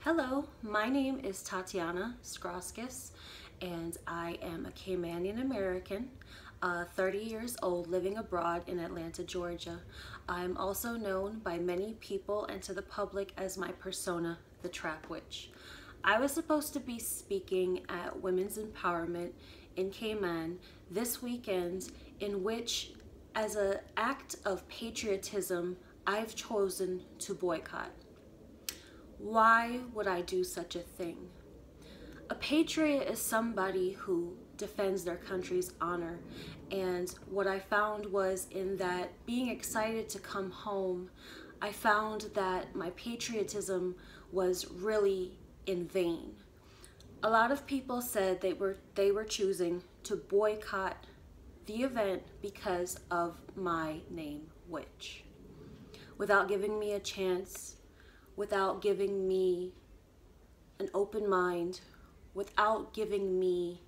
Hello, my name is Tatiana Skroskis, and I am a Caymanian American, 30 years old, living abroad in Atlanta, Georgia. I'm also known by many people and to the public as my persona, the Trap Witch. I was supposed to be speaking at Women's Empowerment in Cayman this weekend, in which, as an act of patriotism, I've chosen to boycott. Why would I do such a thing? A patriot is somebody who defends their country's honor, and what I found was in that being excited to come home, I found that my patriotism was really in vain. A lot of people said they were choosing to boycott the event because of my name, Witch, without giving me a chance, without giving me an open mind, without giving me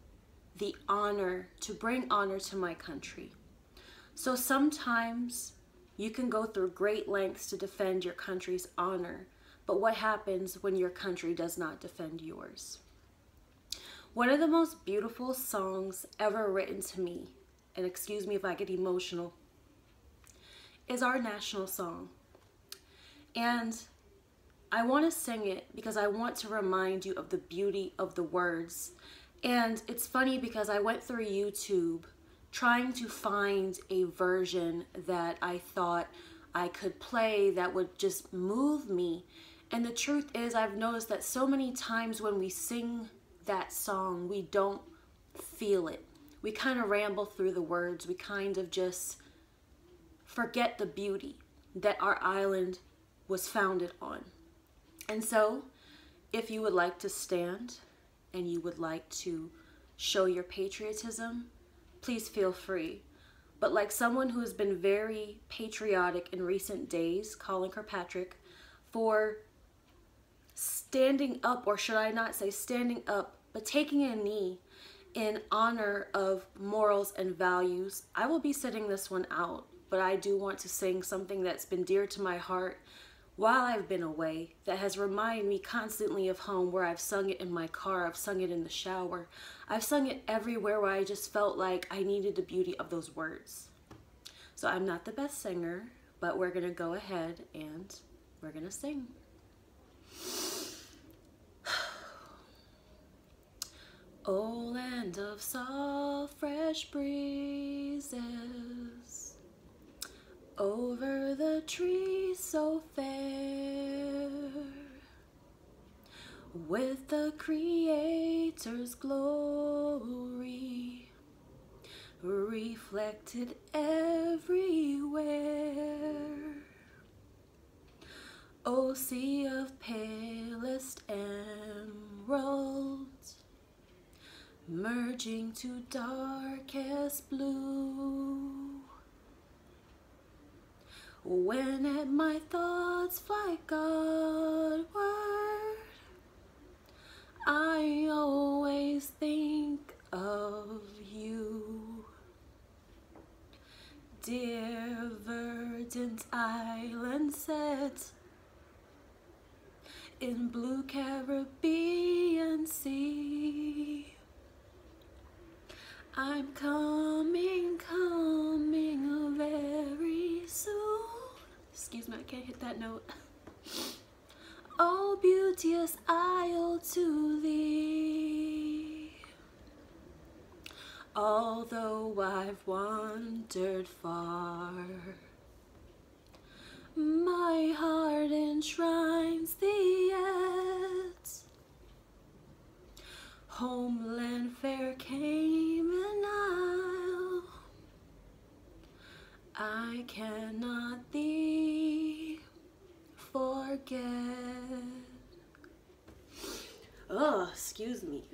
the honor to bring honor to my country. So sometimes you can go through great lengths to defend your country's honor, but what happens when your country does not defend yours? One of the most beautiful songs ever written to me, and excuse me if I get emotional, is our national song. And I want to sing it because I want to remind you of the beauty of the words. And it's funny because I went through YouTube trying to find a version that I thought I could play that would just move me. And the truth is, I've noticed that so many times when we sing that song, we don't feel it. We kind of ramble through the words. We kind of just forget the beauty that our island was founded on. And so, if you would like to stand and you would like to show your patriotism, please feel free. But like someone who has been very patriotic in recent days, Colin Kirkpatrick, for standing up, or should I not say standing up, but taking a knee in honor of morals and values, I will be sitting this one out. But I do want to sing something that's been dear to my heart while I've been away, that has reminded me constantly of home, where I've sung it in my car, I've sung it in the shower, I've sung it everywhere where I just felt like I needed the beauty of those words. So I'm not the best singer, but we're gonna go ahead and we're gonna sing. Oh, land of soft, fresh breezes, over the trees so fair, with the Creator's glory reflected everywhere. O sea of palest emerald, merging to darkest blue. When at my thoughts fly Godward, I always think of you. Dear verdant island set in blue Caribbean sea, I'm coming very soon. Excuse me, I can't hit that note. Oh, beauteous isle to thee. Although I've wandered far, my heart enshrines thee yet. Homeland fair Cayman Isle, I cannot thee forget. Oh, excuse me.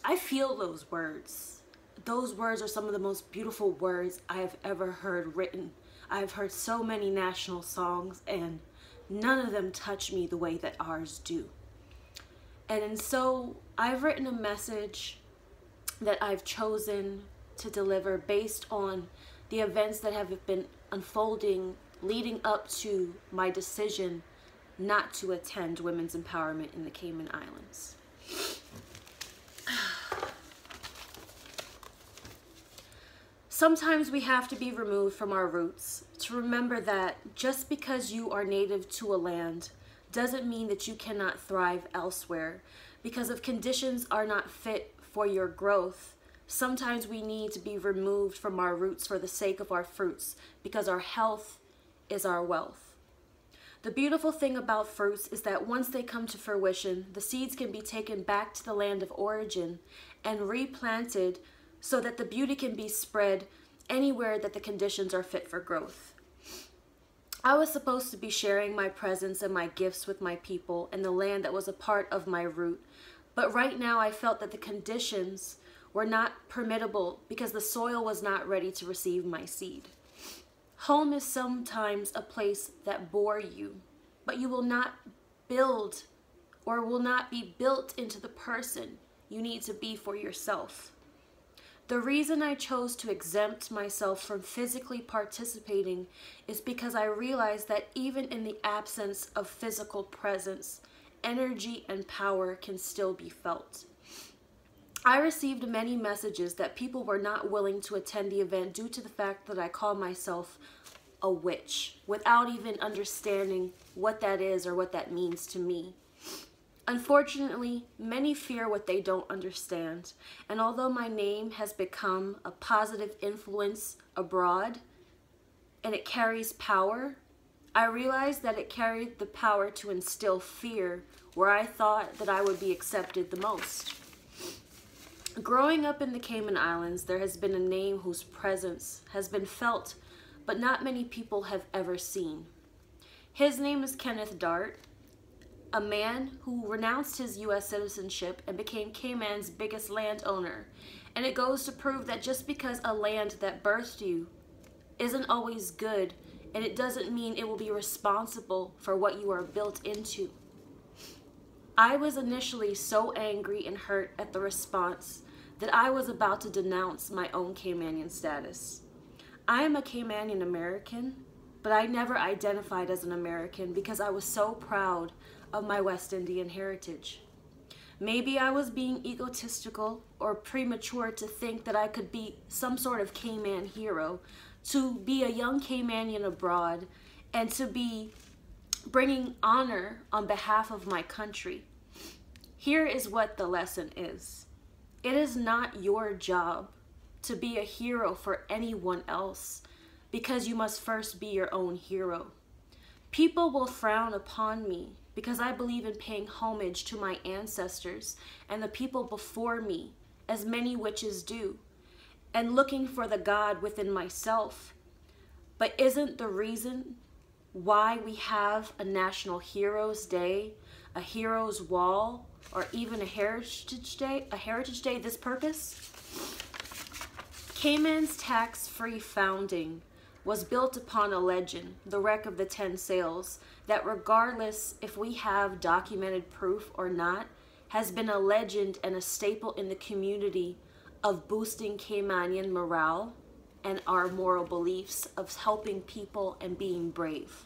I feel those words. Those words are some of the most beautiful words I have ever heard written. I've heard so many national songs, and none of them touch me the way that ours do. And so I've written a message that I've chosen to deliver based on the events that have been unfolding leading up to my decision not to attend women's empowerment in the Cayman Islands. Sometimes we have to be removed from our roots to remember that just because you are native to a land doesn't mean that you cannot thrive elsewhere. Because if conditions are not fit for your growth, sometimes we need to be removed from our roots for the sake of our fruits, because our health is our wealth. The beautiful thing about fruits is that once they come to fruition, the seeds can be taken back to the land of origin and replanted so that the beauty can be spread anywhere that the conditions are fit for growth. I was supposed to be sharing my presence and my gifts with my people and the land that was a part of my root, but right now I felt that the conditions were not permittable because the soil was not ready to receive my seed. Home is sometimes a place that bore you, but you will not build or will not be built into the person you need to be for yourself. The reason I chose to exempt myself from physically participating is because I realized that even in the absence of physical presence, energy and power can still be felt. I received many messages that people were not willing to attend the event due to the fact that I call myself a witch, without even understanding what that is or what that means to me. Unfortunately, many fear what they don't understand, and although my name has become a positive influence abroad and it carries power, I realized that it carried the power to instill fear where I thought that I would be accepted the most. Growing up in the Cayman Islands, there has been a name whose presence has been felt, but not many people have ever seen. His name is Kenneth Dart, a man who renounced his U.S. citizenship and became Cayman's biggest landowner. And it goes to prove that just because a land that birthed you isn't always good, and it doesn't mean it will be responsible for what you are built into. I was initially so angry and hurt at the response that I was about to denounce my own Caymanian status. I am a Caymanian American, but I never identified as an American because I was so proud of my West Indian heritage. Maybe I was being egotistical or premature to think that I could be some sort of Cayman hero, to be a young Caymanian abroad, and to be bringing honor on behalf of my country. Here is what the lesson is. It is not your job to be a hero for anyone else, because you must first be your own hero. People will frown upon me because I believe in paying homage to my ancestors and the people before me, as many witches do, and looking for the God within myself. But isn't the reason why we have a National Heroes Day, a Heroes Wall, or even a Heritage Day this purpose? Cayman's tax-free founding was built upon a legend, the wreck of the 10 sails, that regardless if we have documented proof or not, has been a legend and a staple in the community of boosting Caymanian morale and our moral beliefs of helping people and being brave.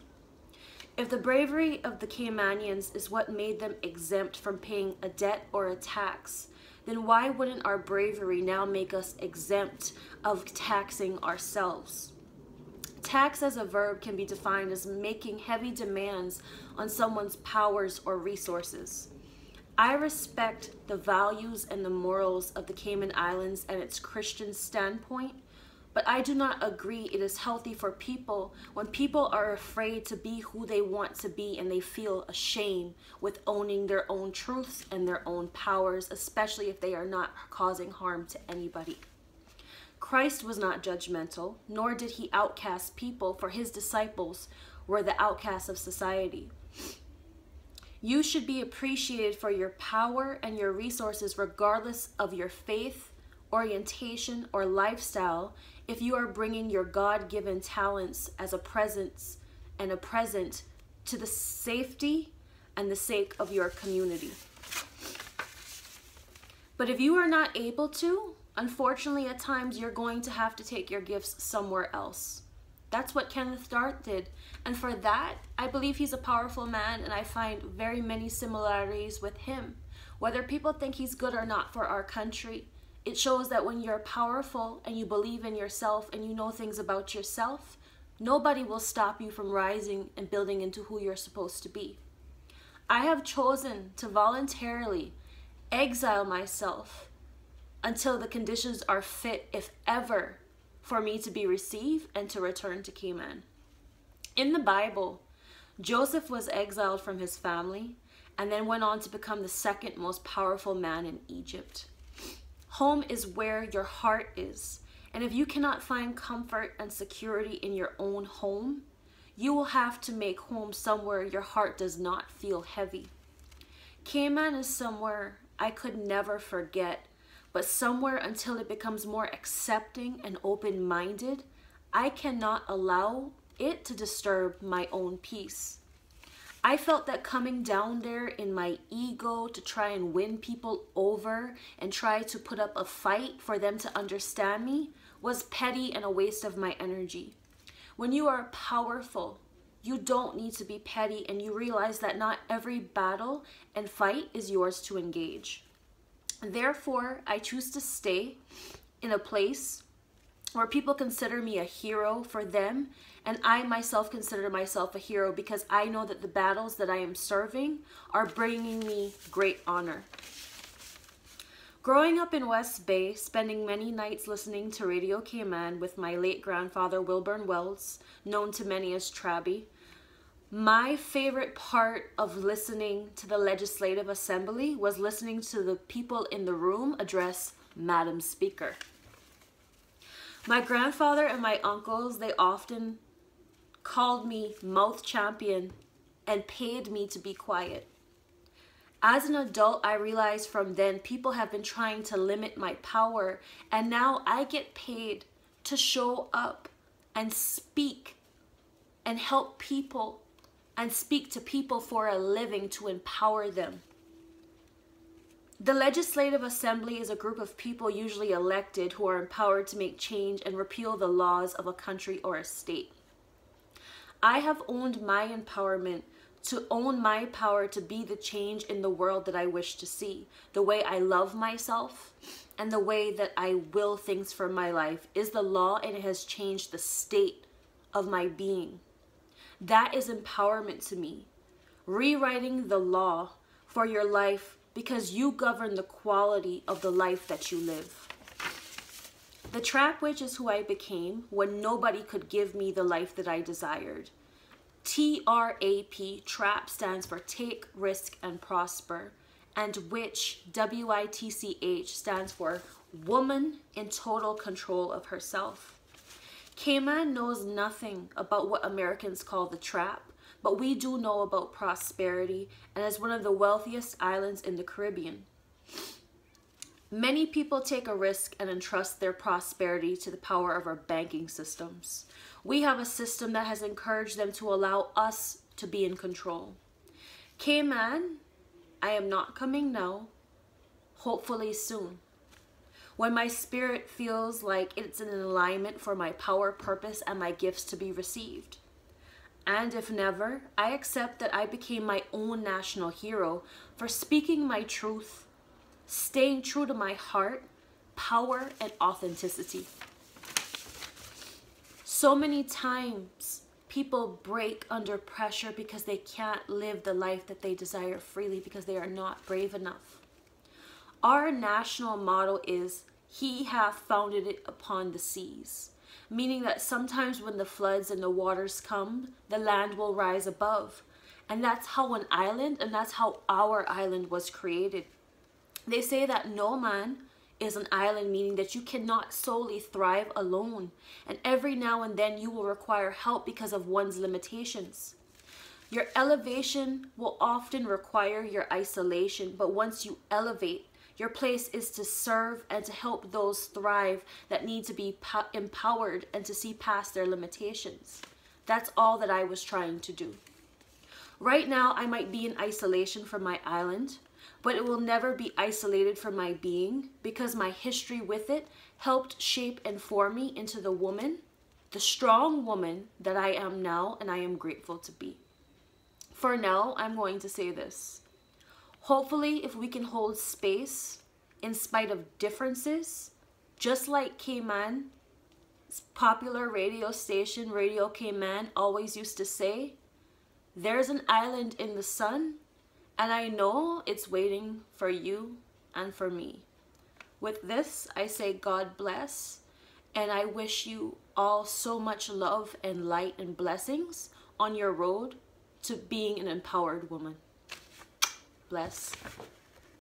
If the bravery of the Caymanians is what made them exempt from paying a debt or a tax, then why wouldn't our bravery now make us exempt of taxing ourselves? Tax as a verb can be defined as making heavy demands on someone's powers or resources. I respect the values and the morals of the Cayman Islands and its Christian standpoint, but I do not agree it is healthy for people when people are afraid to be who they want to be and they feel ashamed with owning their own truths and their own powers, especially if they are not causing harm to anybody. Christ was not judgmental, nor did he outcast people, for his disciples were the outcasts of society. You should be appreciated for your power and your resources regardless of your faith, orientation, or lifestyle if you are bringing your God-given talents as a presence and a present to the safety and the sake of your community. But if you are not able to, unfortunately, at times you're going to have to take your gifts somewhere else. That's what Kenneth Dart did. And for that, I believe he's a powerful man, and I find very many similarities with him. Whether people think he's good or not for our country, it shows that when you're powerful and you believe in yourself and you know things about yourself, nobody will stop you from rising and building into who you're supposed to be. I have chosen to voluntarily exile myself until the conditions are fit, if ever, for me to be received and to return to Cayman. In the Bible, Joseph was exiled from his family and then went on to become the second most powerful man in Egypt. Home is where your heart is, and if you cannot find comfort and security in your own home, you will have to make home somewhere your heart does not feel heavy. Cayman is somewhere I could never forget, but somewhere until it becomes more accepting and open-minded, I cannot allow it to disturb my own peace. I felt that coming down there in my ego to try and win people over and try to put up a fight for them to understand me was petty and a waste of my energy. When you are powerful, you don't need to be petty, and you realize that not every battle and fight is yours to engage. Therefore, I choose to stay in a place where people consider me a hero for them, and I myself consider myself a hero because I know that the battles that I am serving are bringing me great honor. Growing up in West Bay, spending many nights listening to Radio Cayman with my late grandfather Wilburn Wells, known to many as Trabby, my favorite part of listening to the Legislative Assembly was listening to the people in the room address Madam Speaker. My grandfather and my uncles, they often called me mouth champion and paid me to be quiet. As an adult, I realized from then people have been trying to limit my power, and now I get paid to show up and speak and help people and speak to people for a living to empower them. The Legislative Assembly is a group of people usually elected who are empowered to make change and repeal the laws of a country or a state. I have owned my empowerment to own my power to be the change in the world that I wish to see. The way I love myself and the way that I will things for my life is the law, and it has changed the state of my being. That is empowerment to me. Rewriting the law for your life because you govern the quality of the life that you live. The trap witch is who I became when nobody could give me the life that I desired. TRAP, trap, stands for take, risk, and prosper. And witch, WITCH, stands for woman in total control of herself. Cayman knows nothing about what Americans call the trap, but we do know about prosperity, and is one of the wealthiest islands in the Caribbean. Many people take a risk and entrust their prosperity to the power of our banking systems. We have a system that has encouraged them to allow us to be in control. Cayman, I am not coming now, hopefully soon. When my spirit feels like it's in alignment for my power, purpose, and my gifts to be received. And if never, I accept that I became my own national hero for speaking my truth, staying true to my heart, power, and authenticity. So many times, people break under pressure because they can't live the life that they desire freely because they are not brave enough. Our national motto is, "He hath founded it upon the seas," meaning that sometimes when the floods and the waters come, the land will rise above. And that's how an island, and that's how our island was created. They say that no man is an island, meaning that you cannot solely thrive alone. And every now and then you will require help because of one's limitations. Your elevation will often require your isolation, but once you elevate, your place is to serve and to help those thrive that need to be empowered and to see past their limitations. That's all that I was trying to do. Right now, I might be in isolation from my island, but it will never be isolated from my being because my history with it helped shape and form me into the woman, the strong woman that I am now and I am grateful to be. For now, I'm going to say this. Hopefully, if we can hold space in spite of differences, just like Cayman, popular radio station, Radio Cayman, always used to say, there's an island in the sun, and I know it's waiting for you and for me. With this, I say God bless, and I wish you all so much love and light and blessings on your road to being an empowered woman. Bless.